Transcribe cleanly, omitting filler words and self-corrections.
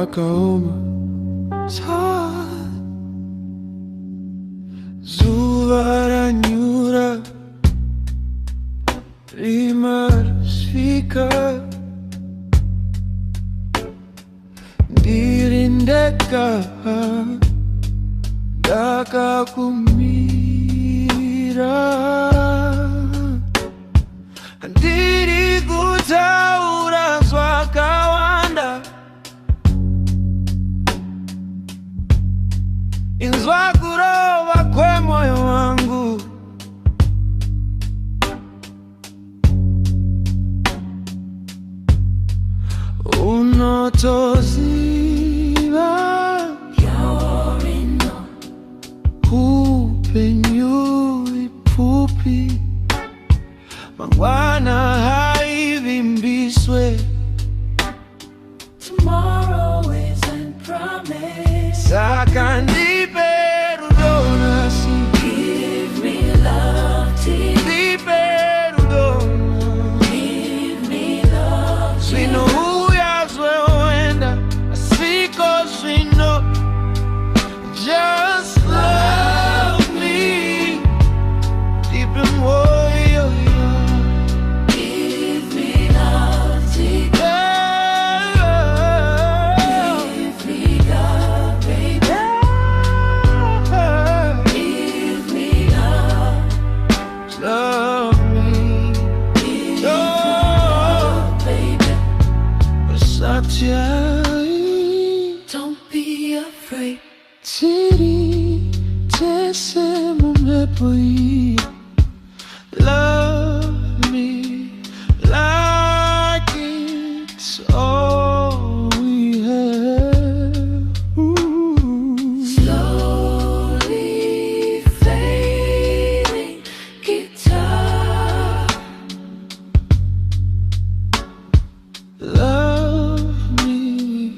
akaomba Zuva ranyura rima rasvika dirindeka daka kumira diri kutaura zvakawanda inzwa kurova kwemoyo wangu unotoziva upenyu ipupi mangwana haivimbiswe tomorrow isn't promised saka Ndipe Rudo nhasi give me love Ndipe Rudo give me love swino uyazweoenda asiko swino just love me deep in warrior give me love give me love baby give me love love me love baby Satya don't be afraid Tiri tesemo mepoi love me like it's all we have. Ooh. Slowly fading guitar love me